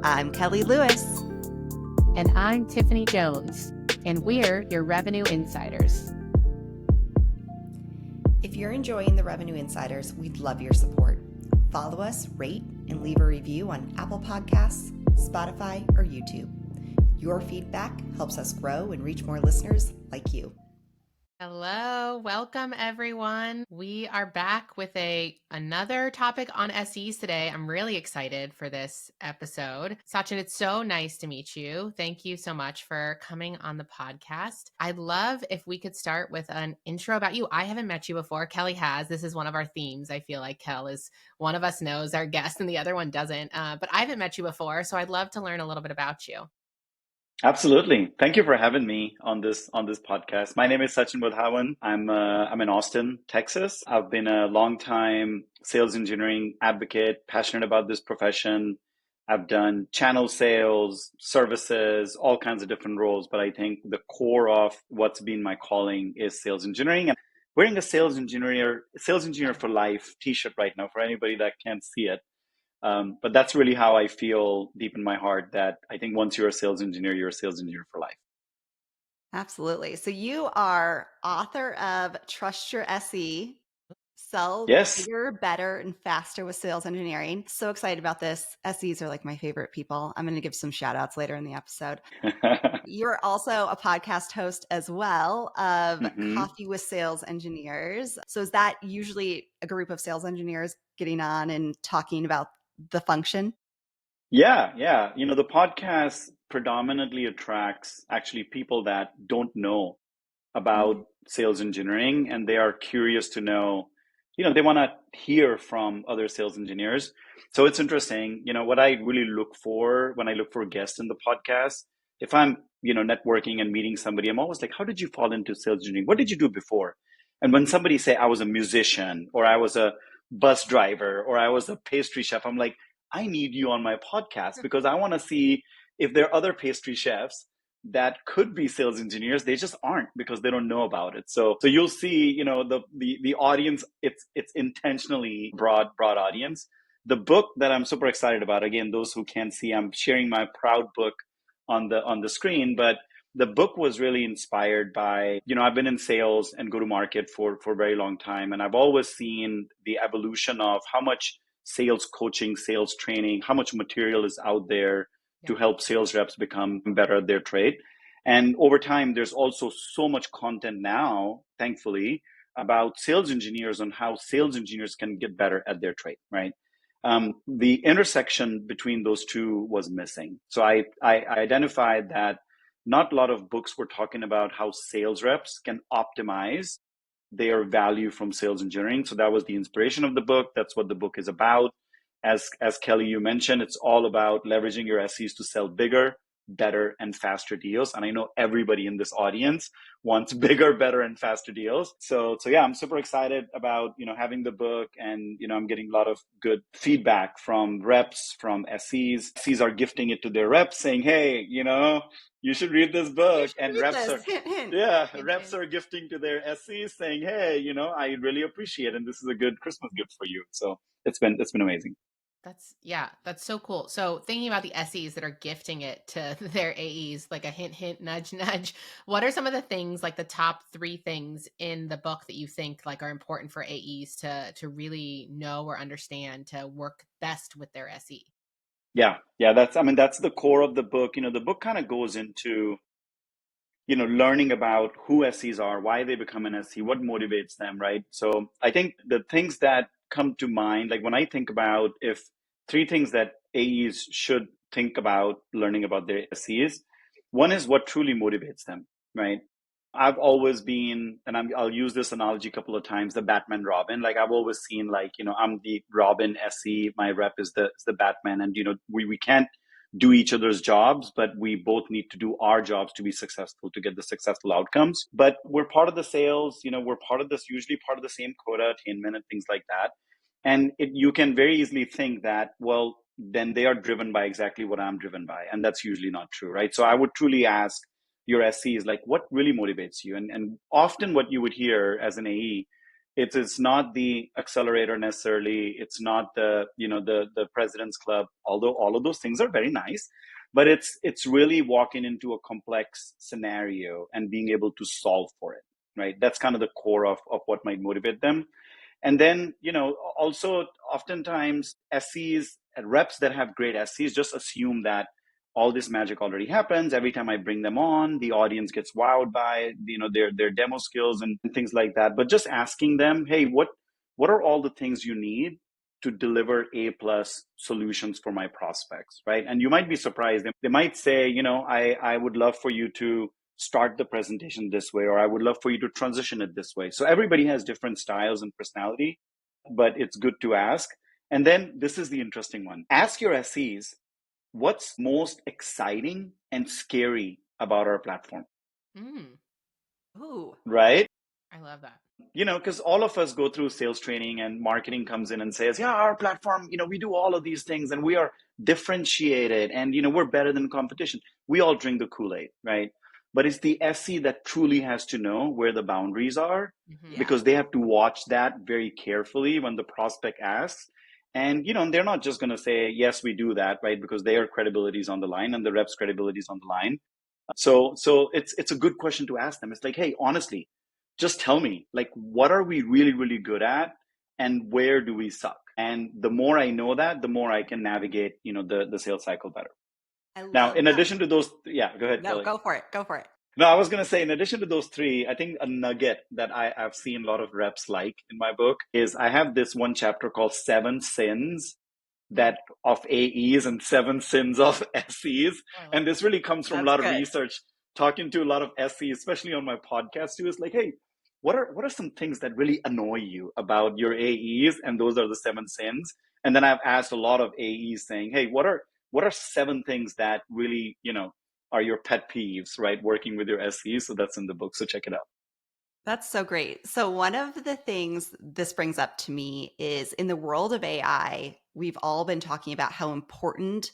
I'm Kelly Lewis. And I'm Tiffany Jones, and we're your Revenue Insiders. If you're enjoying the Revenue Insiders, we'd love your support. Follow us, rate, and leave a review on Apple Podcasts, Spotify, or YouTube. Your feedback helps us grow and reach more listeners like you. Hello, welcome everyone. We are back with another topic on SEs today. I'm really excited for this episode. Sachin, it's so nice to meet you. Thank you so much for coming on the podcast. I'd love if we could start with an intro about you. I haven't met you before. Kelly has. This is one of our themes. I feel like Kel is one of us knows our guest and the other one doesn't. But I haven't met you before, so I'd love to learn a little bit about you. Absolutely. Thank you for having me on this podcast. My name is Sachin Wadhawan. I'm in Austin, Texas. I've been a long-time sales engineering advocate, passionate about this profession. I've done channel sales, services, all kinds of different roles, but I think the core of what's been my calling is sales engineering. And wearing a sales engineer for life t-shirt right now for anybody that can't see it. But that's really how I feel deep in my heart, that I think once you're a sales engineer, you're a sales engineer for life. Absolutely. So you are author of Trust Your SE, Sell Yes. Bigger, Better, and Faster with Sales Engineering. So excited about this. SEs are like my favorite people. I'm going to give some shout outs later in the episode. You're also a podcast host as well of Coffee with Sales Engineers. So is that usually a group of sales engineers getting on and talking about the function? Yeah. The podcast predominantly attracts actually people that don't know about sales engineering, and they are curious to know, they want to hear from other sales engineers. So it's interesting, what I really look for when I look for guests in the podcast, if I'm, networking and meeting somebody, I'm always like, how did you fall into sales engineering? What did you do before? And when somebody say I was a musician, or I was a bus driver, or I was a pastry chef, I'm like, I need you on my podcast because I want to see if there are other pastry chefs that could be sales engineers. They just aren't because they don't know about it. So you'll see, the audience, it's intentionally broad audience. The book that I'm super excited about, again, those who can't see, I'm sharing my proud book on the screen, but the book was really inspired by, I've been in sales and go to market for a very long time, and I've always seen the evolution of how much sales coaching, sales training, how much material is out there to help sales reps become better at their trade. And over time, there's also so much content now, thankfully, about sales engineers on how sales engineers can get better at their trade, right? The intersection between those two was missing. So I identified that not a lot of books were talking about how sales reps can optimize their value from sales engineering. So that was the inspiration of the book. That's what the book is about. As Kelly, you mentioned, it's all about leveraging your SEs to sell bigger, better, and faster deals. And I know everybody in this audience wants bigger, better, and faster deals. So yeah, I'm super excited about, having the book, and, I'm getting a lot of good feedback from reps, from SEs. SEs are gifting it to their reps saying, hey, you should read this book. And reps are gifting to their SEs saying, hey, I really appreciate it, and this is a good Christmas gift for you. So it's been amazing. That's so cool. So thinking about the SEs that are gifting it to their AEs, like a hint, hint, nudge, nudge, what are some of the things, like the top 3 things in the book that you think like are important for AEs to really know or understand to work best with their SE? Yeah. That's the core of the book. The book kind of goes into, learning about who SEs are, why they become an SE, what motivates them, right? So I think the things that come to mind, like when I think about if 3 things that AEs should think about learning about their SEs, one is what truly motivates them, right? I've always been, and I'll use this analogy a couple of times, the Batman Robin. Like I've always seen, like, I'm the Robin SE, my rep is the Batman, and we can't do each other's jobs, but we both need to do our jobs to be successful, to get the successful outcomes. But we're part of the sales, we're part of this, usually part of the same quota attainment and things like that. And you can very easily think that, well, then they are driven by exactly what I'm driven by. And that's usually not true, right? So I would truly ask your SE is like, what really motivates you? And often what you would hear as an AE It's not the accelerator necessarily. It's not the president's club, although all of those things are very nice. But it's really walking into a complex scenario and being able to solve for it, right? That's kind of the core of what might motivate them. And then, also oftentimes SEs and reps that have great SEs just assume that all this magic already happens. Every time I bring them on, the audience gets wowed by, their demo skills and things like that. But just asking them, hey, what are all the things you need to deliver A plus solutions for my prospects, right? And you might be surprised. They might say, I would love for you to start the presentation this way, or I would love for you to transition it this way. So everybody has different styles and personality, but it's good to ask. And then this is the interesting one. Ask your SEs, what's most exciting and scary about our platform? Ooh. Right? I love that. Because all of us go through sales training and marketing comes in and says, yeah, our platform, we do all of these things and we are differentiated and, we're better than competition. We all drink the Kool-Aid, right? But it's the SE that truly has to know where the boundaries are, because they have to watch that very carefully when the prospect asks. And, they're not just going to say, yes, we do that, right? Because their credibility is on the line and the rep's credibility is on the line. So it's a good question to ask them. It's like, hey, honestly, just tell me, like, what are we really, really good at and where do we suck? And the more I know that, the more I can navigate, the sales cycle better. Now, in addition to those, yeah, go ahead. No, Kelly. go for it. Go for it. No, I was going to say, in addition to those three, I think a nugget that I've seen a lot of reps like in my book is I have this one chapter called 7 Sins that of AEs and 7 Sins of SEs. And this really comes from a lot of research, talking to a lot of SEs, especially on my podcast too. It's like, hey, what are some things that really annoy you about your AEs? And those are the 7 sins. And then I've asked a lot of AEs saying, hey, what are 7 things that really, are your pet peeves, right? Working with your SEs. So that's in the book. So check it out. That's so great. So one of the things this brings up to me is in the world of AI, we've all been talking about how important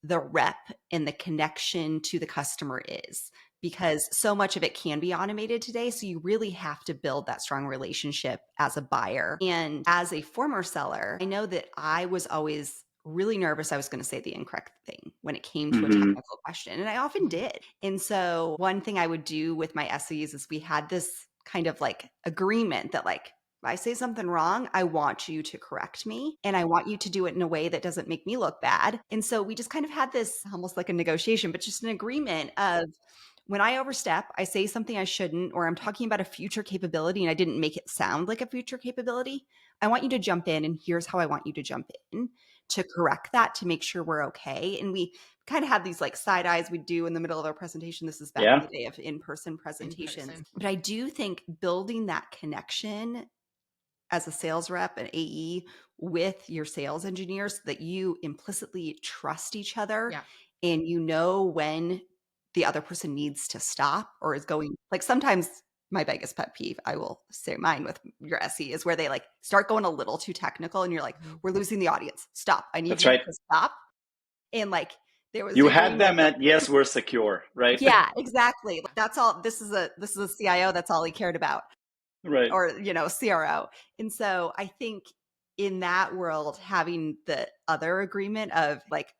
the rep and the connection to the customer is, because so much of it can be automated today. So you really have to build that strong relationship as a buyer. And as a former seller, I know that I was always really nervous I was going to say the incorrect thing when it came to a technical question. And I often did. And so one thing I would do with my SEs is we had this kind of like agreement that like, if I say something wrong, I want you to correct me and I want you to do it in a way that doesn't make me look bad. And so we just kind of had this almost like a negotiation, but just an agreement of when I overstep, I say something I shouldn't, or I'm talking about a future capability and I didn't make it sound like a future capability. I want you to jump in and here's how I want you to jump in to correct that, to make sure we're okay. And we kind of had these like side eyes we do in the middle of our presentation. This is back in the day of in-person presentations. But I do think building that connection as a sales rep and AE with your sales engineers so that you implicitly trust each other and you know when the other person needs to stop or is going, like sometimes my biggest pet peeve, I will say mine with your SE, is where they like start going a little too technical and you're like, we're losing the audience. Stop. I need you to stop. And like there was, you had them at, yes, we're secure, right? Yeah, exactly. That's all. This is a CIO. That's all he cared about. Right. Or, CRO. And so I think in that world, having the other agreement of like,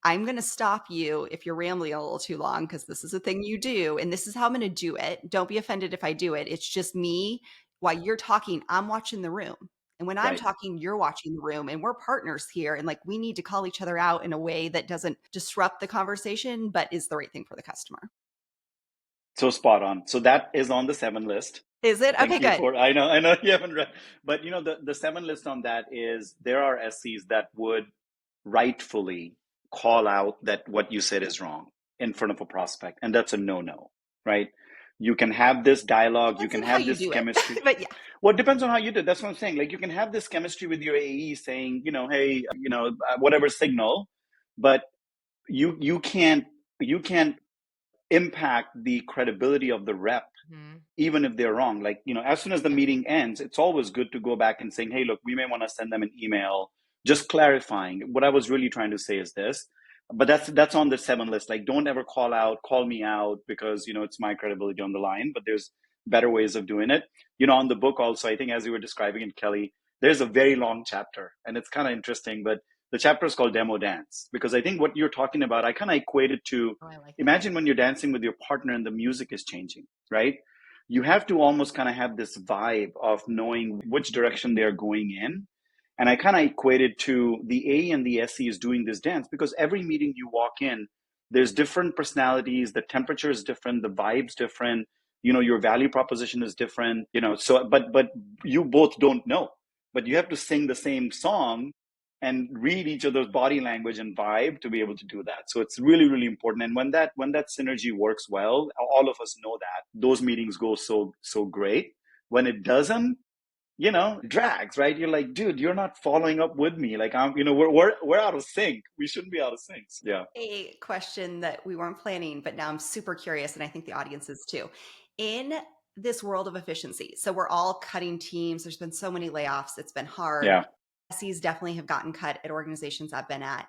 I'm going to stop you if you're rambling a little too long because this is a thing you do. And this is how I'm going to do it. Don't be offended if I do it. It's just me. While you're talking, I'm watching the room. And when I'm talking, you're watching the room and we're partners here. And like, we need to call each other out in a way that doesn't disrupt the conversation, but is the right thing for the customer. So spot on. So that is on the 7 list. Is it? Okay, good. I know you haven't read, but the 7 list on that is there are SCs that would rightfully call out that what you said is wrong in front of a prospect. And that's a no, right? You can have this dialogue, you can have this chemistry. But yeah. Well, it depends on how you do it. That's what I'm saying. Like you can have this chemistry with your AE saying, hey, whatever signal, but you can't impact the credibility of the rep, even if they're wrong. Like, as soon as the meeting ends, it's always good to go back and saying, hey, look, we may want to send them an email, just clarifying what I was really trying to say is this. But that's on the 7 list. Like, don't ever call me out because, it's my credibility on the line. But better ways of doing it. On the book also, I think as you were describing it, Kelly, there's a very long chapter, and it's kind of interesting, but the chapter is called Demo Dance, because I think what you're talking about, I kind of equate it to, Oh, I like that. imagine when you're dancing with your partner and the music is changing, right? You have to almost kind of have this vibe of knowing which direction they're going in. And I kind of equate it to the A and the SE is doing this dance, because every meeting you walk in, there's different personalities, the temperature is different, the vibe's different, your value proposition is different, so but you both don't know, but you have to sing the same song and read each other's body language and vibe to be able to do that. So it's really, really important. And when that synergy works well, all of us know that those meetings go so great. When it doesn't, drags, right? You're like, dude, you're not following up with me. Like, we're out of sync. We shouldn't be out of sync. Yeah. A question that we weren't planning, but now I'm super curious, and I think the audience is too. In this world of efficiency, so we're all cutting teams. There's been so many layoffs. It's been hard. Yeah. SEs definitely have gotten cut at organizations I've been at.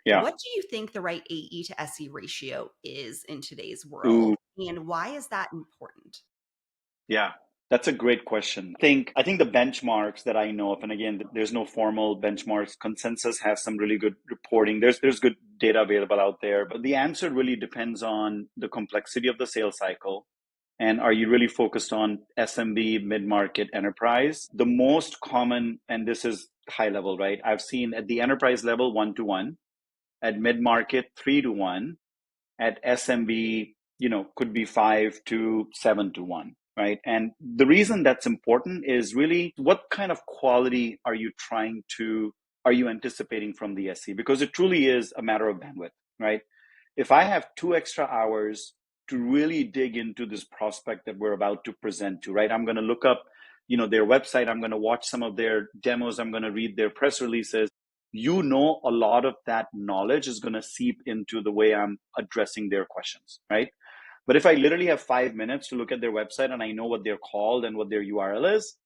Yeah. What do you think the right AE to SE ratio is in today's Ooh. world? And why is that important? Yeah. That's a great question. I think the benchmarks that I know of, and again, there's no formal benchmarks. Consensus has some really good reporting. There's good data available out there, but the answer really depends on the complexity of the sales cycle. And are you really focused on SMB, mid-market, enterprise? The most common, and this is high level, right? I've seen at the enterprise level 1-to-1, at mid-market 3-to-1, at SMB, could be 5-to-7-to-1. Right. And the reason that's important is really what kind of quality are you anticipating from the SE? Because it truly is a matter of bandwidth, right? If I have 2 extra hours to really dig into this prospect that we're about to present to, right? I'm going to look up, their website. I'm going to watch some of their demos. I'm going to read their press releases. A lot of that knowledge is going to seep into the way I'm addressing their questions, right? But if I literally have 5 minutes to look at their website and I know what they're called and what their URL is,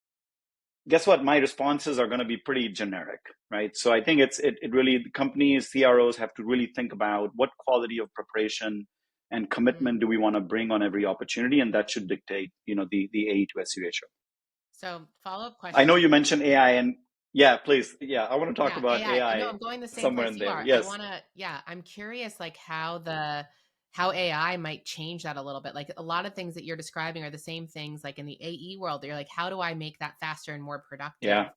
guess what? My responses are going to be pretty generic, right? So I think it really, companies, CROs have to really think about what quality of preparation and commitment do we want to bring on every opportunity, and that should dictate, the AE to SE ratio. So follow-up question. I know you mentioned AI, and yeah, please. Yeah, I want to talk about AI. No, I'm going the same somewhere place in you there. are. Yes. I'm curious, like how AI might change that a little bit. Like a lot of things that you're describing are the same things like in the AE world. You're like, how do I make that faster and more productive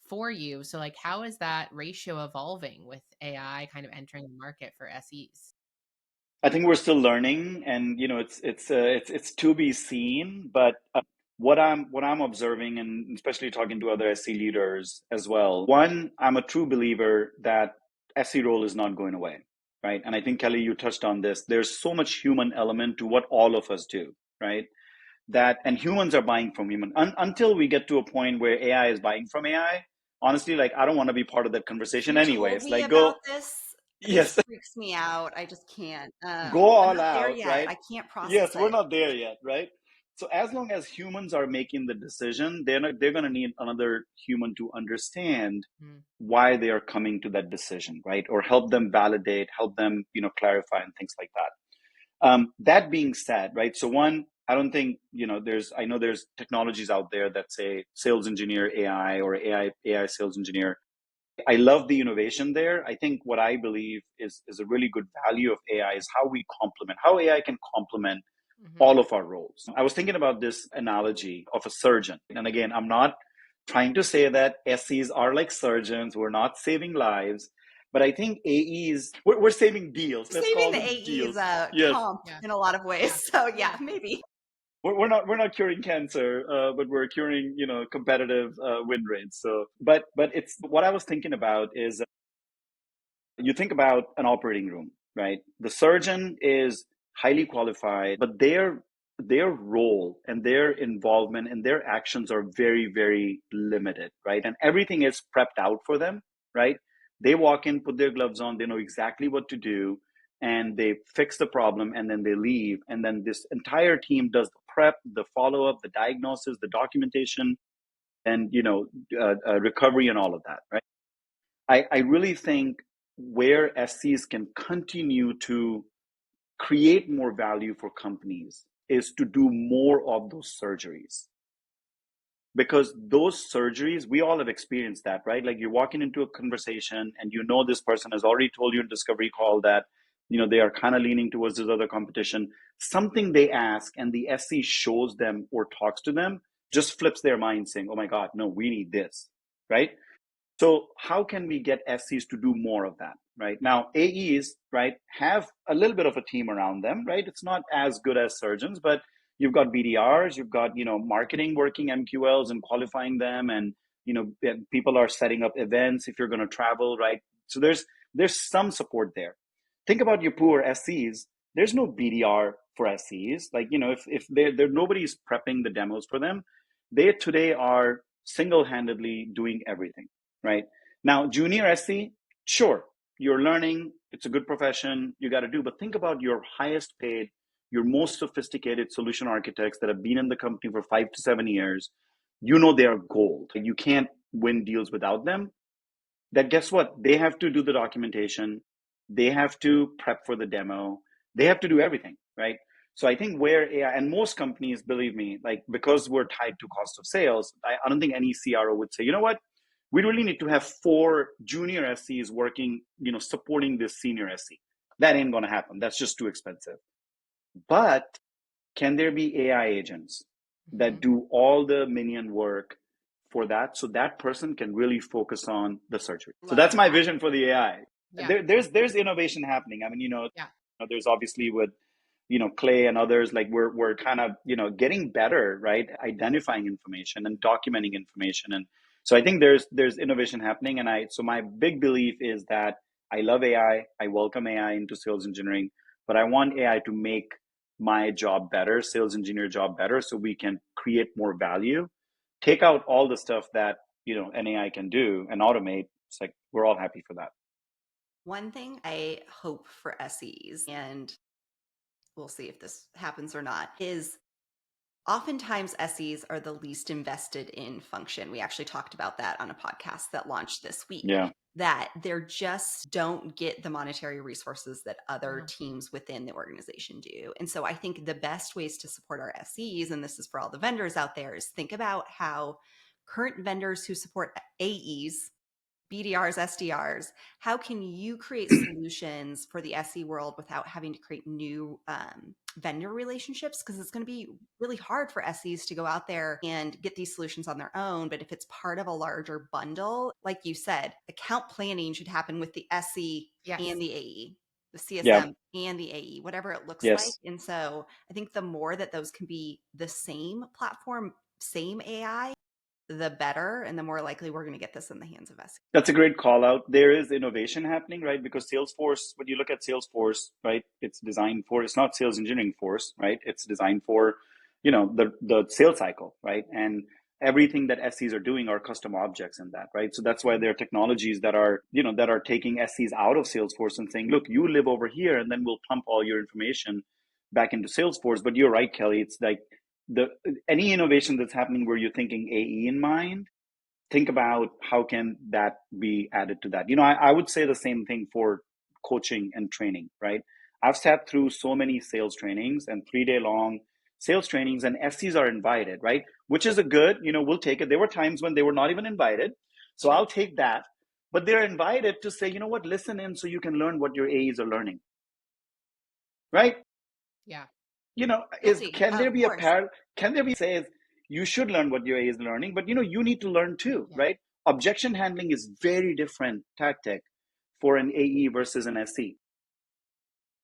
for you? So like, how is that ratio evolving with AI kind of entering the market for SEs? I think we're still learning, and it's to be seen. But what I'm observing, and especially talking to other SE leaders as well. One, I'm a true believer that SE role is not going away, right? And I think, Kelly, you touched on this. There's so much human element to what all of us do, right? And humans are buying from human until we get to a point where AI is buying from AI. Honestly, like, I don't want to be part of that conversation anyways. Told me Like, about this. Yes. This freaks me out. I just can't. Go all I'm not there out, yet. right? I can't process Yes, we're it. not there yet, right? So as long as humans are making the decision, they're going to need another human to understand why they are coming to that decision, right? Or help them validate, help them, clarify and things like that. That being said, right? So one, I don't think, I know there's technologies out there that say sales engineer AI or AI sales engineer. I love the innovation there. I think what I believe is a really good value of AI is how AI can complement all of our roles. I was thinking about this analogy of a surgeon. And again, I'm not trying to say that SEs are like surgeons. We're not saving lives. But I think AEs, we're saving deals. Let's Saving call the them AEs deals. Yes. comp in a lot of ways. So yeah, maybe. We're not curing cancer, but we're curing, competitive win rates. So, but it's what I was thinking about is you think about an operating room, right? The surgeon is highly qualified, but their role and their involvement and their actions are very, very limited, right? And everything is prepped out for them, right? They walk in, put their gloves on, they know exactly what to do, and they fix the problem, and then they leave. And then this entire team does the prep, the follow-up, the diagnosis, the documentation, and recovery and all of that, right? I really think where SCs can continue to create more value for companies is to do more of those surgeries. Because those surgeries, we all have experienced that, right? Like you're walking into a conversation and you know this person has already told you in discovery call that, they are kind of leaning towards this other competition. Something they ask and the SC shows them or talks to them just flips their mind saying, oh my God, no, we need this, right? So how can we get SCs to do more of that, right? Now, AEs, right, have a little bit of a team around them, right? It's not as good as surgeons, but you've got BDRs, you've got, marketing working MQLs and qualifying them. And, people are setting up events if you're going to travel, right? So there's some support there. Think about your poor SCs. There's no BDR for SCs. Like, if they're nobody's prepping the demos for them, they today are single-handedly doing everything. Right? Now, junior SC, sure, you're learning, it's a good profession, you got to do, but think about your highest paid, your most sophisticated solution architects that have been in the company for 5 to 7 years. They are gold. You can't win deals without them. That guess what? They have to do the documentation, they have to prep for the demo, they have to do everything, right? So I think where AI, and most companies, believe me, like because we're tied to cost of sales, I don't think any CRO would say, you know what? We really need to have 4 junior SCs working, supporting this senior SC. That ain't going to happen. That's just too expensive. But can there be AI agents that do all the minion work for that so that person can really focus on the surgery? So that's my vision for the AI. Yeah. There's innovation happening. I mean, Yeah. there's obviously with Clay and others, like we're kind of getting better, right, identifying information and documenting information. And so I think there's innovation happening. And so my big belief is that I love AI, I welcome AI into sales engineering, but I want AI to make my job better, sales engineer job better, so we can create more value, take out all the stuff that an AI can do and automate. It's like we're all happy for that. One thing I hope for SEs, and we'll see if this happens or not, is oftentimes SEs are the least invested in function. We actually talked about that on a podcast that launched this week. Yeah. That they're just don't get the monetary resources that other teams within the organization do. And so I think the best ways to support our SEs, and this is for all the vendors out there, is think about how current vendors who support AEs, BDRs, SDRs, how can you create solutions for the SE world without having to create new vendor relationships? Because it's going to be really hard for SEs to go out there and get these solutions on their own. But if it's part of a larger bundle, like you said, account planning should happen with the SE and the AE, the CSM and the AE, whatever it looks like. And so I think the more that those can be the same platform, same AI, the better, and the more likely we're going to get this in the hands of SE. That's a great call out. There is innovation happening, right? Because Salesforce, when you look at Salesforce, right, it's not sales engineering force, right? It's designed for, the sales cycle, right? And everything that SEs are doing are custom objects in that, right? So that's why there are technologies that are, that are taking SEs out of Salesforce and saying, look, you live over here, and then we'll pump all your information back into Salesforce. But you're right, Kelly. It's like any innovation that's happening where you're thinking AE in mind, think about how can that be added to that. I would say the same thing for coaching and training, right? I've sat through so many sales trainings and 3-day long sales trainings, and SCs are invited, right? Which is a good, we'll take it. There were times when they were not even invited. So I'll take that. But they're invited to say, you know what, listen in so you can learn what your AEs are learning. Right? Yeah. Can there be says you should learn what your A is learning, but you need to learn too, right? Objection handling is very different tactic for an AE versus an SE.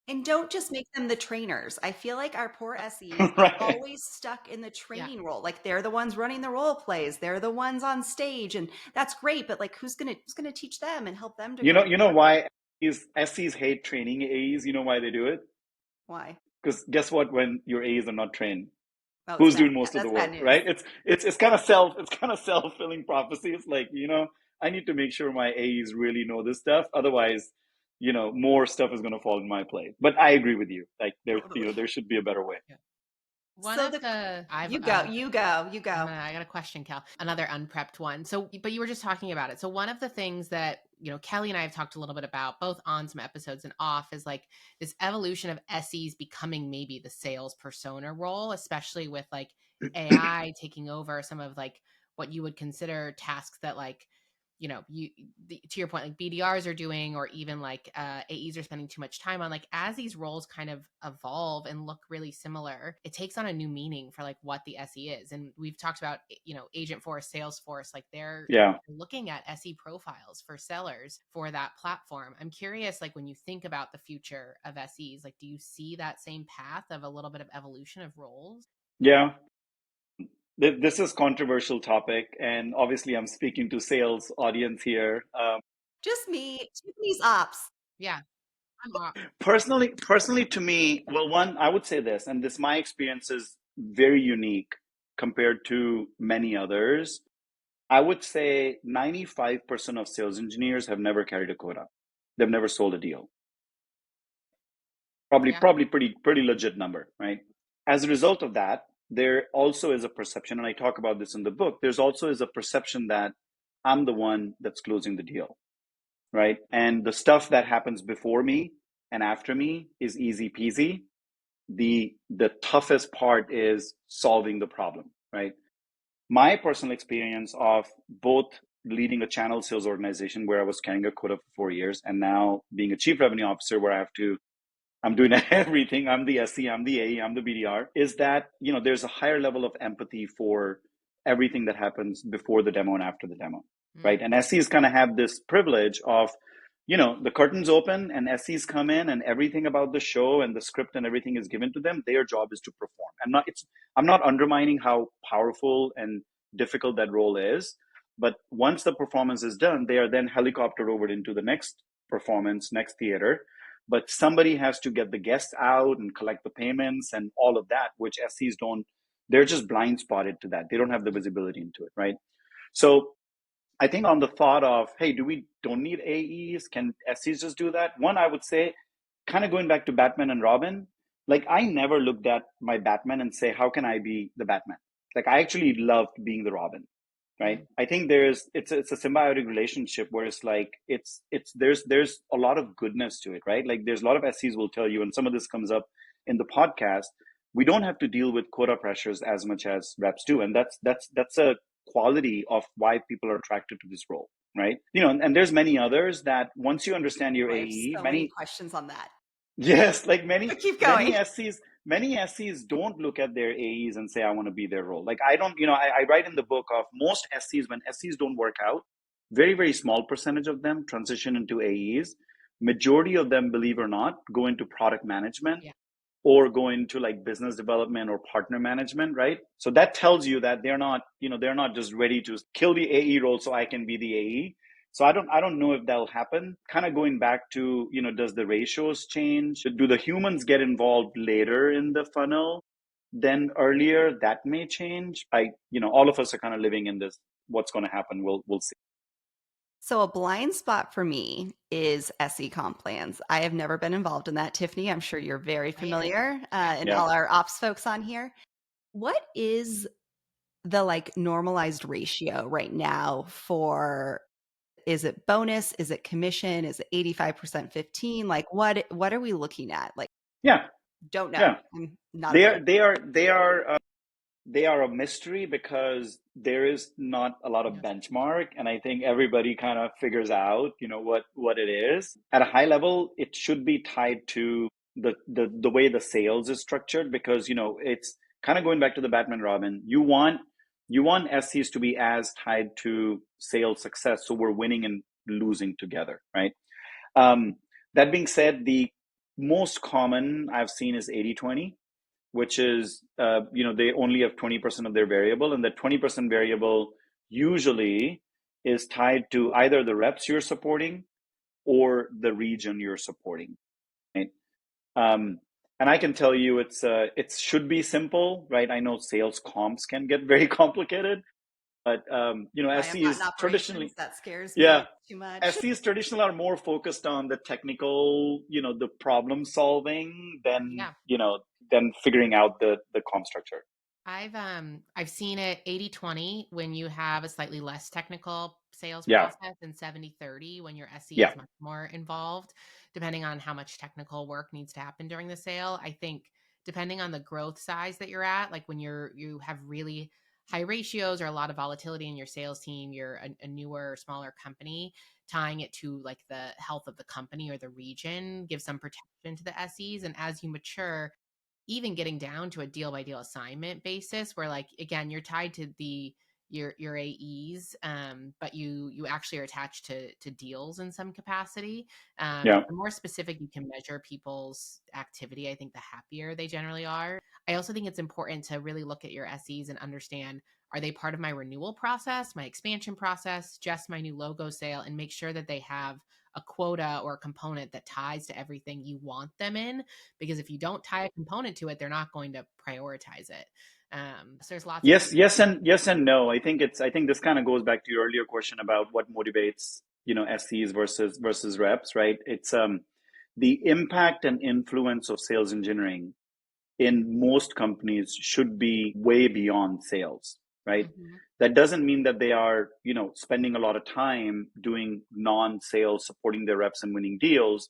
And don't just make them the trainers. I feel like our poor SEs are always stuck in the training role. Like they're the ones running the role plays. They're the ones on stage, and that's great. But like, who's gonna teach them and help them to grow? You know why SEs hate training AEs? You know why they do it? Why? Because guess what? When your AEs are not trained, who's doing most of the work, right? It's kind of self-fulfilling prophecy. It's like, I need to make sure my AEs really know this stuff. Otherwise, more stuff is going to fall in my plate. But I agree with you. Like there should be a better way. Yeah. One of the you go. I got a question, Cal. Another unprepped one. So, but you were just talking about it. So, one of the things that, Kelly and I have talked a little bit about, both on some episodes and off, is like this evolution of SEs becoming maybe the sales persona role, especially with like AI taking over some of like what you would consider tasks that like, to your point, like BDRs are doing, or even like AEs are spending too much time on. Like, as these roles kind of evolve and look really similar, it takes on a new meaning for like what the SE is. And we've talked about, Agent Force, Salesforce, like they're looking at SE profiles for sellers for that platform. I'm curious, like when you think about the future of SEs, like do you see that same path of a little bit of evolution of roles? Yeah. This is controversial topic, and obviously I'm speaking to sales audience here. Just me, Tiffany's ops. Yeah. Personally to me, well, one, I would say this, and this, my experience is very unique compared to many others. I would say 95% of sales engineers have never carried a quota. They've never sold a deal. Probably pretty legit number, right? As a result of that, there also is a perception, and I talk about this in the book, there's also is a perception that I'm the one that's closing the deal, right? And the stuff that happens before me and after me is easy peasy. The toughest part is solving the problem, right? My personal experience of both leading a channel sales organization where I was carrying a quota for 4 years, and now being a chief revenue officer where I'm doing everything. I'm the SE, I'm the AE, I'm the BDR, is that, there's a higher level of empathy for everything that happens before the demo and after the demo, right? And SEs kind of have this privilege of, the curtains open and SEs come in and everything about the show and the script and everything is given to them. Their job is to perform. I'm not undermining how powerful and difficult that role is, but once the performance is done, they are then helicoptered over into the next performance, next theater. But somebody has to get the guests out and collect the payments and all of that, which SEs don't. They're just blind spotted to that. They don't have the visibility into it, right? So I think on the thought of, hey, don't need AEs? Can SEs just do that? One, I would say, kind of going back to Batman and Robin, like I never looked at my Batman and say, how can I be the Batman? Like I actually loved being the Robin, right? I think it's a symbiotic relationship where it's like there's a lot of goodness to it, right? Like there's a lot of SEs will tell you, and some of this comes up in the podcast, we don't have to deal with quota pressures as much as reps do, and that's a quality of why people are attracted to this role, right? And there's many others that once you understand your AE, many questions on that. Yes, like many keep going. Many SEs don't look at their AEs and say, I want to be their role. Like I don't, I write in the book of most SEs, when SEs don't work out, very, very small percentage of them transition into AEs. Majority of them, believe it or not, go into product management or go into like business development or partner management, right? So that tells you that they're not just ready to kill the AE role so I can be the AE. So I don't know if that'll happen. Kind of going back to, does the ratios change? Do the humans get involved later in the funnel than earlier? That may change. All of us are kind of living in this. What's going to happen? We'll see. So a blind spot for me is SE comp plans. I have never been involved in that. Tiffany, I'm sure you're very familiar, and all our ops folks on here. What is the like normalized ratio right now for, is it bonus? Is it commission? Is it 85%, 15? Like what are we looking at? Like, don't know. Yeah. I'm not they are a mystery because there is not a lot of benchmark, and I think everybody kind of figures out, what it is. At a high level, it should be tied to the way the sales is structured, because it's kind of going back to the Batman Robin. You want SEs to be as tied to sales success, so we're winning and losing together, right? That being said, the most common I've seen is 80-20, which is, they only have 20% of their variable, and that 20% variable usually is tied to either the reps you're supporting or the region you're supporting, right? And I can tell you it should be simple, right? I know sales comps can get very complicated, but SEs traditionally, that scares me too much. SEs traditionally are more focused on the technical, the problem solving than then figuring out the comp structure. I've seen it 80-20 when you have a slightly less technical sales Yeah. process, and 70-30 when your SE Yeah. is much more involved, depending on how much technical work needs to happen during the sale. I think depending on the growth size that you're at, like when you have really high ratios or a lot of volatility in your sales team, you're a newer, smaller company, tying it to like the health of the company or the region gives some protection to the SEs. And as you mature, even getting down to a deal by deal assignment basis where, like, again, you're tied to your AEs, but you actually are attached to deals in some capacity. Yeah. The more specific you can measure people's activity, I think the happier they generally are. I also think it's important to really look at your SEs and understand, are they part of my renewal process, my expansion process, just my new logo sale, and make sure that they have a quota or a component that ties to everything you want them in, because if you don't tie a component to it, they're not going to prioritize it. So there's lots of Yes and no. I think this kind of goes back to your earlier question about what motivates, SEs versus reps, right? It's the impact and influence of sales engineering in most companies should be way beyond sales, right? Mhm. That doesn't mean that they are, spending a lot of time doing non-sales, supporting their reps and winning deals.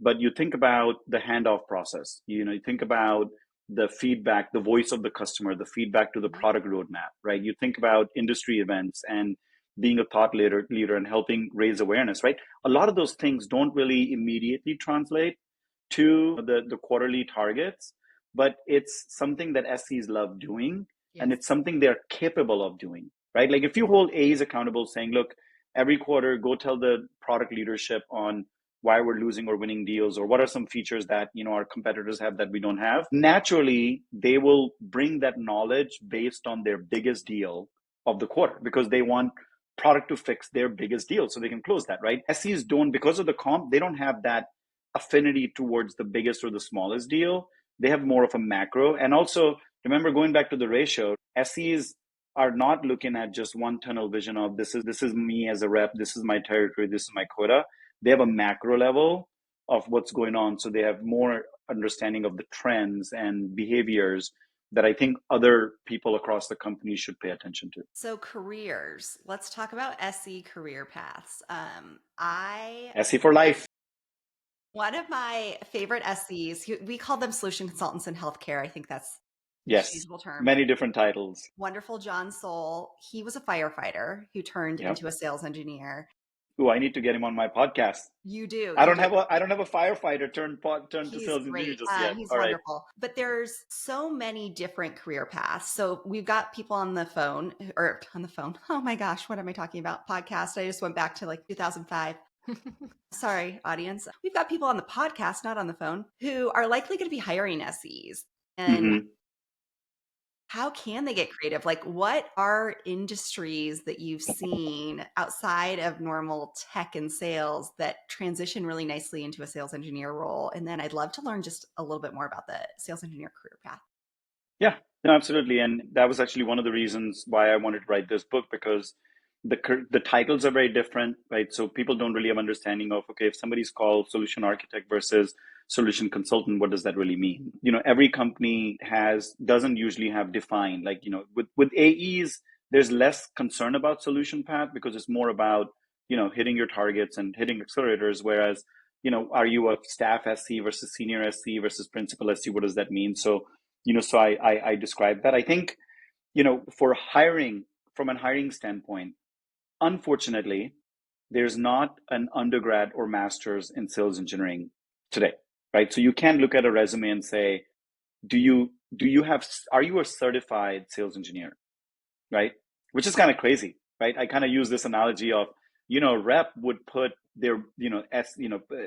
But you think about the handoff process, you think about the feedback, the voice of the customer, the feedback to the product roadmap, right? You think about industry events and being a thought leader and helping raise awareness, right? A lot of those things don't really immediately translate to the quarterly targets, but it's something that SEs love doing, and Yes. it's something they're capable of doing, right? Like if you hold A's accountable saying, look, every quarter, go tell the product leadership on why we're losing or winning deals, or what are some features that our competitors have that we don't have. Naturally, they will bring that knowledge based on their biggest deal of the quarter, because they want product to fix their biggest deal so they can close that, right? SEs don't, because of the comp, they don't have that affinity towards the biggest or the smallest deal. They have more of a macro. And also, remember, going back to the ratio, SEs are not looking at just one tunnel vision of this is me as a rep, this is my territory, this is my quota. They have a macro level of what's going on, so they have more understanding of the trends and behaviors that I think other people across the company should pay attention to. So careers, let's talk about SE career paths. SE for life. One of my favorite SEs, we call them solution consultants in healthcare. I think that's an Yes, exchangeable term. many different titles. Wonderful John Soul. He was a firefighter who turned Yep. into a sales engineer. Ooh, I need to get him on my podcast. You do. I don't have a firefighter turned to He's sales engineer great. just yet. He's All right. wonderful. But there's so many different career paths. So we've got people on the phone or on the phone. Oh my gosh, what am I talking about? Podcast. I just went back to like 2005. Sorry, audience. We've got people on the podcast, not on the phone, who are likely going to be hiring SEs. And how can they get creative? Like, what are industries that you've seen outside of normal tech and sales that transition really nicely into a sales engineer role? And then I'd love to learn just a little bit more about the sales engineer career path. Yeah, no, absolutely. And that was actually one of the reasons why I wanted to write this book, because the titles are very different, right? So people don't really have understanding of, okay, if somebody's called solution architect versus solution consultant, what does that really mean? Every company doesn't usually have defined, like, with AEs, there's less concern about solution path because it's more about, hitting your targets and hitting accelerators. Whereas, are you a staff SC versus senior SC versus principal SC? What does that mean? So, so I described that. I think, for hiring, from a hiring standpoint, unfortunately, there's not an undergrad or master's in sales engineering today, right? So you can't look at a resume and say, are you a certified sales engineer, right? Which is kind of crazy, right? I kind of use this analogy of, rep would put their,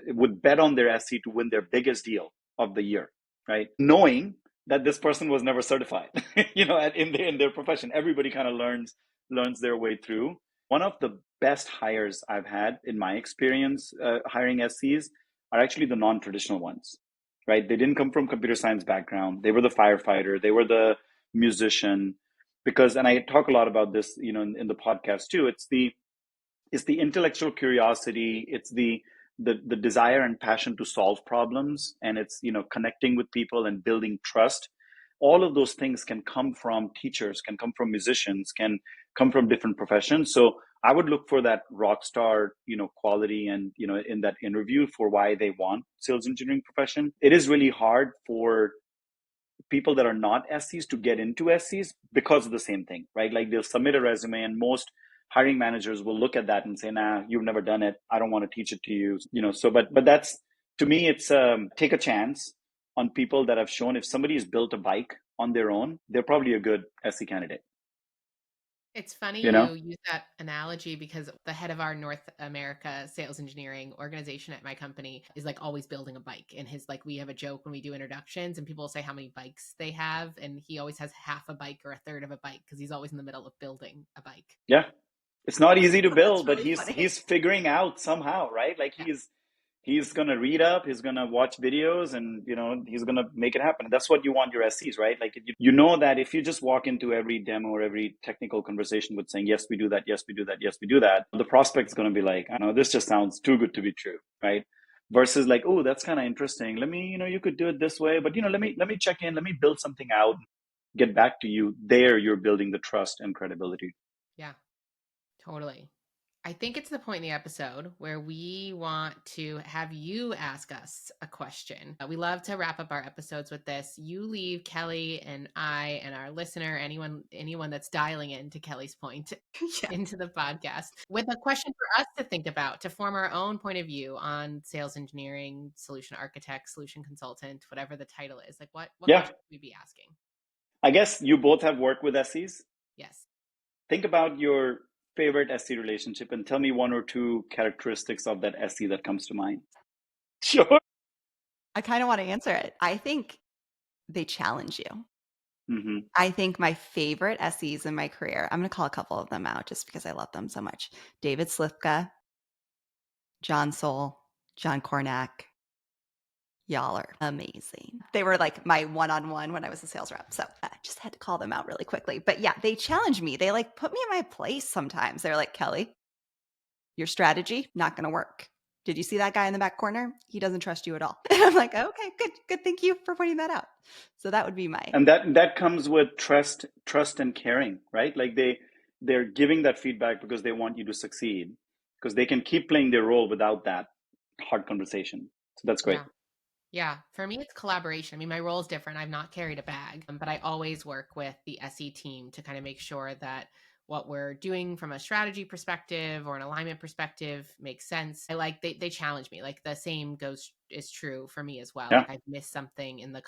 would bet on their SC to win their biggest deal of the year, right? Knowing that this person was never certified, in their profession. Everybody kind of learns their way through. One of the best hires I've had in my experience hiring SCs are actually the non-traditional ones, right? They didn't come from computer science background. They were the firefighter. They were the musician. Because, and I talk a lot about this, in the podcast too, it's the intellectual curiosity. It's the the desire and passion to solve problems, and it's, connecting with people and building trust. All of those things can come from teachers, can come from musicians, can come from different professions. So I would look for that rock star, quality, and, in that interview, for why they want sales engineering profession. It is really hard for people that are not SCs to get into SCs because of the same thing, right? Like, they'll submit a resume, and most hiring managers will look at that and say, nah, you've never done it, I don't want to teach it to you. So but that's, to me, it's take a chance on people that have shown, if somebody has built a bike on their own, they're probably a good SC candidate. It's funny you know you use that analogy, because the head of our North America sales engineering organization at my company is like always building a bike. And his, like, we have a joke when we do introductions and people say how many bikes they have. And he always has half a bike or a third of a bike, because he's always in the middle of building a bike. yeah, it's not easy to That's build, but really he's funny. he's figuring out somehow, right? Like, Yeah. he's going to read up, he's going to watch videos, and he's going to make it happen. That's what you want your SCs, right? Like, that if you just walk into every demo or every technical conversation with saying, yes, we do that, yes, we do that, yes, we do that, the prospect's going to be like, I know, this just sounds too good to be true, right? Versus like, oh, that's kind of interesting, let me, you could do it this way, but let me check in, let me build something out, get back to you. There, you're building the trust and credibility. Yeah, totally. I think it's the point in the episode where we want to have you ask us a question. We love to wrap up our episodes with this. You leave Kelly and I and our listener, anyone that's dialing in, to Kelly's point, Yeah. into the podcast with a question for us to think about, to form our own point of view on sales engineering, solution architect, solution consultant, whatever the title is. Like, what Yeah, question should we be asking? I guess you both have worked with SCs. Yes. Think about your favorite SC relationship and tell me one or two characteristics of that SC that comes to mind. Sure. I kind of want to answer it. I think they challenge you. Mm-hmm. I think my favorite SEs in my career, I'm going to call a couple of them out just because I love them so much. David Slifka, John Soul, John Kornak. Y'all are amazing. They were like my one-on-one when I was a sales rep. So I just had to call them out really quickly. But yeah, they challenge me. They like put me in my place sometimes. They're like, Kelly, your strategy, not going to work. Did you see that guy in the back corner? He doesn't trust you at all. And I'm like, okay, good. Thank you for pointing that out. So that would be my. And that comes with trust and caring, right? Like, they're giving that feedback because they want you to succeed, because they can keep playing their role without that hard conversation. So that's great. Yeah. Yeah, for me, it's collaboration. I mean, my role is different. I've not carried a bag, but I always work with the SE team to kind of make sure that what we're doing from a strategy perspective or an alignment perspective makes sense. I like they challenge me. Like, the same is true for me as well. Yeah. Like, I've missed something in the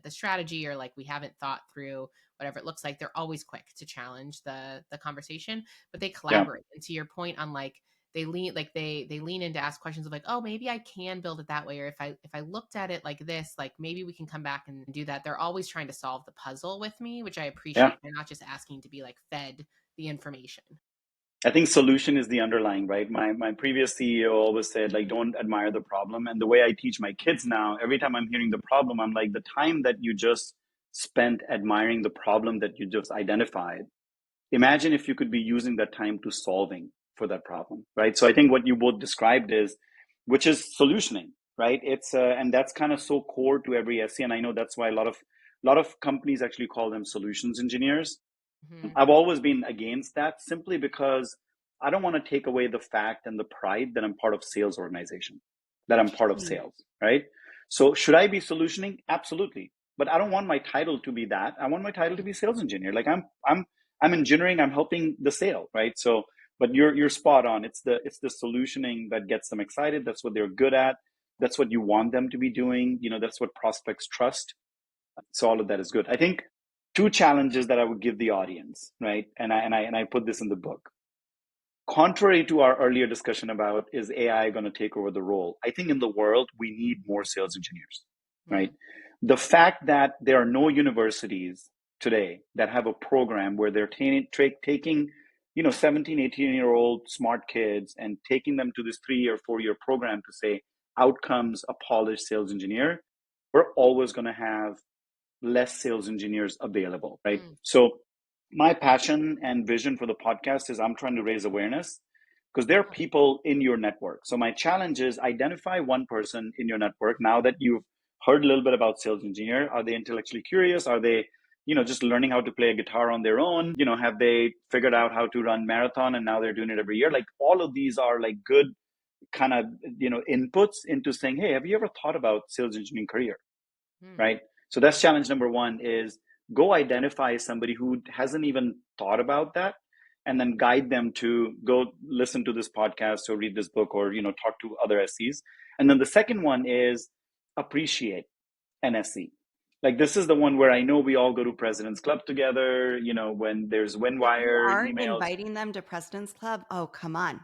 strategy, or like we haven't thought through whatever it looks like. They're always quick to challenge the conversation, but they collaborate. And to your point on, like, they lean in to ask questions of like, oh, maybe I can build it that way, or if I looked at it like this, like maybe we can come back and do that. They're always trying to solve the puzzle with me, which I appreciate. Yeah. They're not just asking to be like fed the information. I think solution is the underlying, right? My previous CEO always said, like, don't admire the problem. And the way I teach my kids now, every time I'm hearing the problem, I'm like, the time that you just spent admiring the problem that you just identified, imagine if you could be using that time to solving for that problem, right? So I think what you both described which is solutioning, right? It's and that's kind of so core to every SC, and I know that's why a lot of companies actually call them solutions engineers. Mm-hmm. I've always been against that, simply because I don't want to take away the fact and the pride that I'm part of sales organization, that I'm part of sales, right? So should I be solutioning? Absolutely. But I don't want my title to be that. I want my title to be sales engineer. Like, I'm engineering, I'm helping the sale, right? So, but you're spot on. It's the solutioning that gets them excited. That's what they're good at. That's what you want them to be doing. That's what prospects trust. So all of that is good. I think two challenges that I would give the audience, right? And I put this in the book. Contrary to our earlier discussion about, is AI going to take over the role? I think in the world, we need more sales engineers, right? Mm-hmm. The fact that there are no universities today that have a program where they're taking 17, 18-year-old smart kids and taking them to this 3-year, 4-year program to say, outcomes a polished sales engineer, we're always going to have less sales engineers available, right? So my passion and vision for the podcast is I'm trying to raise awareness because there are people in your network. So my challenge is identify one person in your network. Now that you've heard a little bit about sales engineer, are they intellectually curious? Are they, just learning how to play a guitar on their own? Have they figured out how to run marathon and now they're doing it every year? Like all of these are like good kind of, inputs into saying, hey, have you ever thought about sales engineering career? Right? So that's challenge number one, is go identify somebody who hasn't even thought about that, and then guide them to go listen to this podcast or read this book or, talk to other SEs. And then the second one is appreciate an SE. Like this is the one where I know we all go to President's Club together, when there's Winwire aren't emails. Inviting them to President's Club? Oh, come on.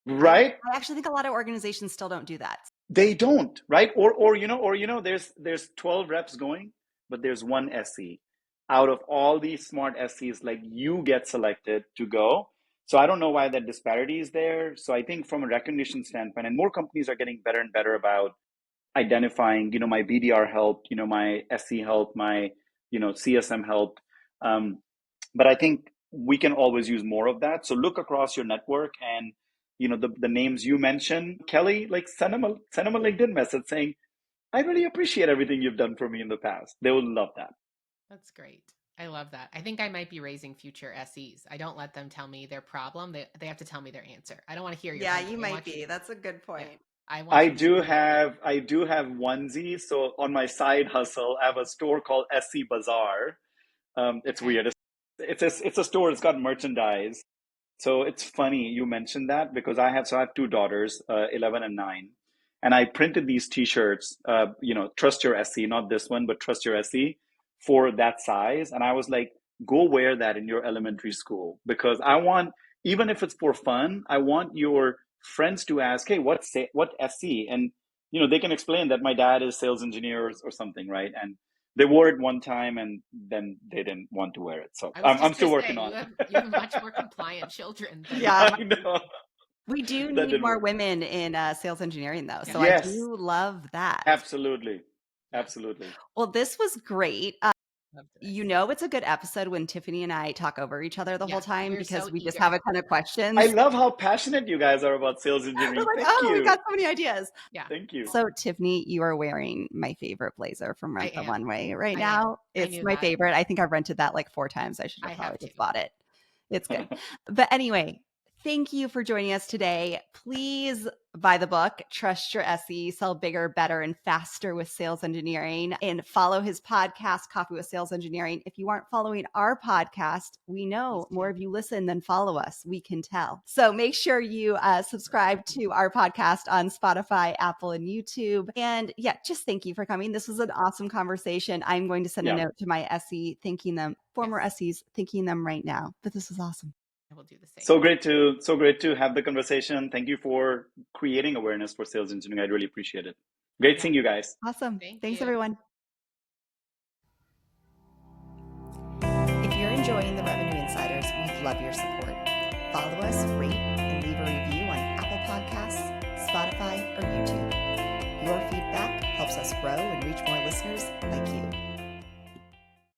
Right? I actually think a lot of organizations still don't do that. They don't, right? Or there's 12 reps going, but there's one SE. Out of all these smart SEs, like you get selected to go. So I don't know why that disparity is there. So I think from a recognition standpoint, and more companies are getting better and better about identifying, my BDR helped, my SE helped, my, CSM helped. But I think we can always use more of that. So look across your network and, the names you mentioned, Kelly, like send them a LinkedIn message saying, I really appreciate everything you've done for me in the past. They will love that. That's great. I love that. I think I might be raising future SEs. I don't let them tell me their problem. They have to tell me their answer. I don't want to hear your you might be. That's a good point. Yeah, I do have onesies. So on my side hustle, I have a store called SC Bazaar. It's weird. It's a store. It's got merchandise. So it's funny you mentioned that, because I have two daughters, 11 and 9, and I printed these T-shirts. Trust your SE, not this one, but trust your SE, for that size. And I was like, go wear that in your elementary school, because I want, even if it's for fun, I want your friends to ask, hey, what SE? And they can explain that my dad is sales engineer or something, right? And they wore it one time and then they didn't want to wear it. So I'm still working on it. You have much more compliant children than I know. We do need more women in sales engineering, though. So yes. I do love that. Absolutely. Well, this was great. It's a good episode when Tiffany and I talk over each other the whole time, because we just have a ton of questions. I love how passionate you guys are about sales engineering. We're like, we got so many ideas. Yeah. Thank you. So Tiffany, you are wearing my favorite blazer from Rent the One Way right now. It's my favorite. I think I've rented that like 4 times. I should have probably just bought it. It's good. But anyway, thank you for joining us today. Please buy the book, Trust Your SE, Sell Bigger, Better, and Faster with Sales Engineering, and follow his podcast, Coffee with Sales Engineering. If you aren't following our podcast, we know more of you listen than follow us. We can tell. So make sure you subscribe to our podcast on Spotify, Apple, and YouTube. And just thank you for coming. This was an awesome conversation. I'm going to send a note to my SE, thanking them, former SEs, thanking them right now. But this was awesome. I will do the same. So great to have the conversation. Thank you for creating awareness for sales engineering. I really appreciate it. Great seeing you guys. Awesome. Thanks, everyone. If you're enjoying the Revenue Insiders, we'd love your support. Follow us, rate, and leave a review on Apple Podcasts, Spotify, or YouTube. Your feedback helps us grow and reach more listeners